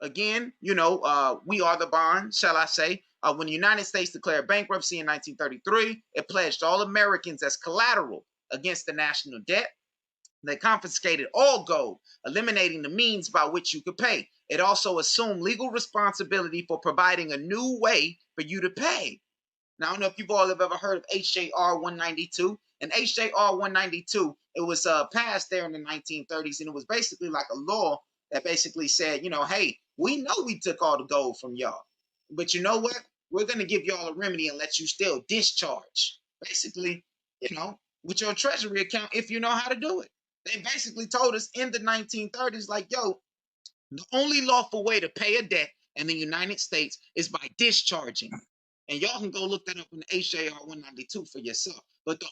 Again, we are the bond, shall I say. When the United States declared bankruptcy in 1933, it pledged all Americans as collateral against the national debt. They confiscated all gold, eliminating the means by which you could pay. It also assumed legal responsibility for providing a new way for you to pay. Now, I don't know if you've all have ever heard of HJR 192. And HJR 192, it was passed there in the 1930s, and it was basically like a law that basically said, hey, we know we took all the gold from y'all, but you know what? We're going to give y'all a remedy and let you still discharge, basically, with your treasury account if you know how to do it. They basically told us in the 1930s, like, yo, the only lawful way to pay a debt in the United States is by discharging. And y'all can go look that up in the HJR 192 for yourself. But the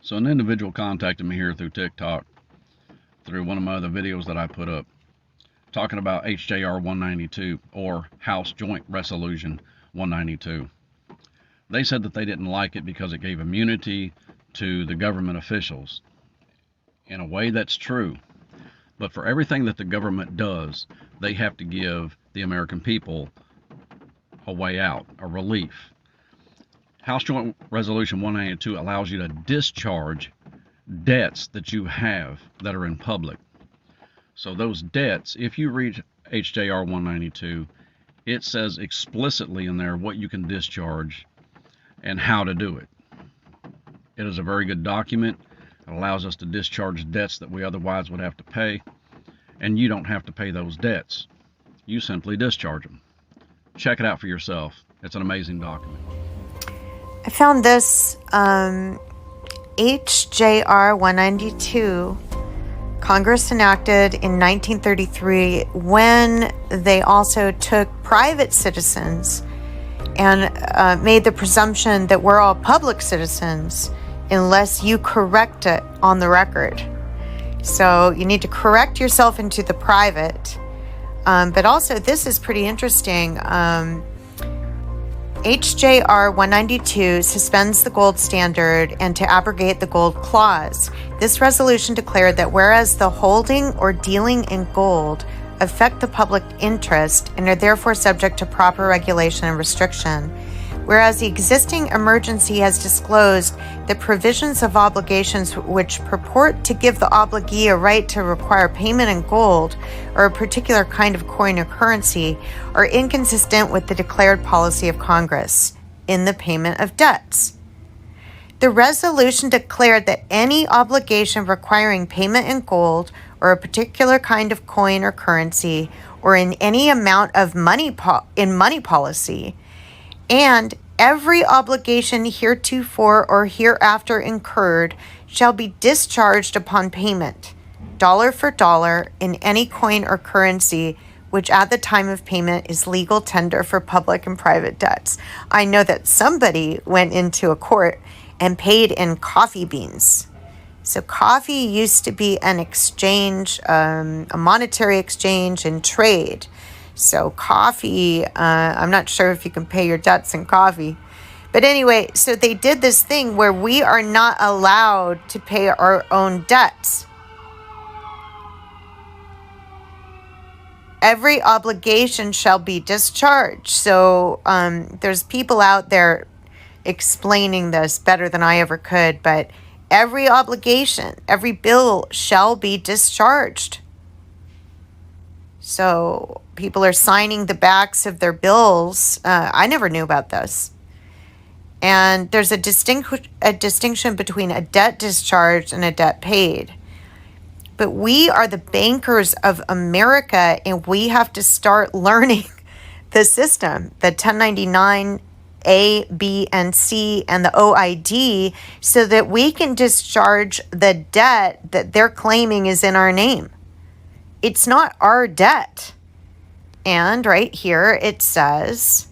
So an individual contacted me here through TikTok, through one of my other videos that I put up, talking about HJR 192 or House Joint Resolution 192. They said that they didn't like it because it gave immunity to the government officials. In a way, that's true. But for everything that the government does, they have to give the American people a way out, a relief. House Joint Resolution 192 allows you to discharge debts that you have that are in public. So those debts, if you read HJR 192, it says explicitly in there what you can discharge and how to do it. It is a very good document. It allows us to discharge debts that we otherwise would have to pay, and you don't have to pay those debts. You simply discharge them. Check it out for yourself. It's an amazing document. I found this HJR 192 Congress enacted in 1933 when they also took private citizens and made the presumption that we're all public citizens unless you correct it on the record. So you need to correct yourself into the private. But also, this is pretty interesting. HJR 192 suspends the gold standard and to abrogate the gold clause. This resolution declared that whereas the holding or dealing in gold affect the public interest and are therefore subject to proper regulation and restriction, whereas the existing emergency has disclosed that provisions of obligations which purport to give the obligee a right to require payment in gold or a particular kind of coin or currency are inconsistent with the declared policy of Congress in the payment of debts. The resolution declared that any obligation requiring payment in gold or a particular kind of coin or currency or in any amount of money policy, and every obligation heretofore or hereafter incurred shall be discharged upon payment, dollar for dollar, in any coin or currency which at the time of payment is legal tender for public and private debts. I know that somebody went into a court and paid in coffee beans. So coffee used to be an exchange, a monetary exchange and trade. So coffee, I'm not sure if you can pay your debts in coffee. But anyway, so they did this thing where we are not allowed to pay our own debts. Every obligation shall be discharged. So there's people out there explaining this better than I ever could, but every obligation, every bill shall be discharged. So people are signing the backs of their bills. I never knew about this. And there's a distinction between a debt discharged and a debt paid. But we are the bankers of America, and we have to start learning the system, the 1099 A, B, and C, and the OID, so that we can discharge the debt that they're claiming is in our name. It's not our debt. And right here it says,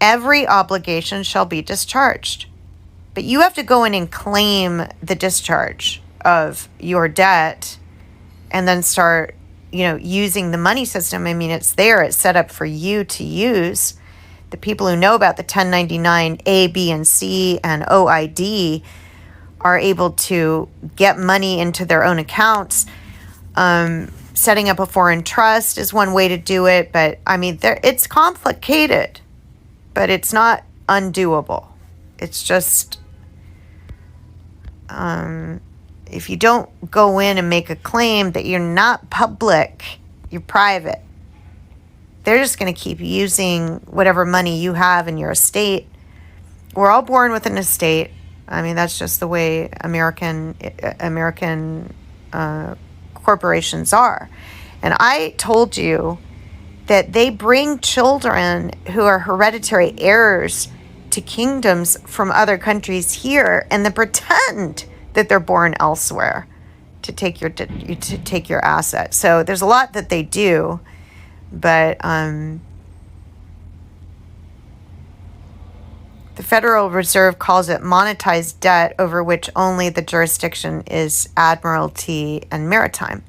every obligation shall be discharged. But you have to go in and claim the discharge of your debt and then start, using the money system. I mean, it's there. It's set up for you to use. The people who know about the 1099 A, B, and C and OID are able to get money into their own accounts. Setting up a foreign trust is one way to do it. But, I mean, it's complicated, but it's not undoable. It's just... if you don't go in and make a claim that you're not public, you're private, they're just going to keep using whatever money you have in your estate. We're all born with an estate. I mean, that's just the way American corporations are. And I told you that they bring children who are hereditary heirs to kingdoms from other countries here, and then pretend that they're born elsewhere to take your asset. So there's a lot that they do, but the Federal Reserve calls it monetized debt, over which only the jurisdiction is Admiralty and Maritime.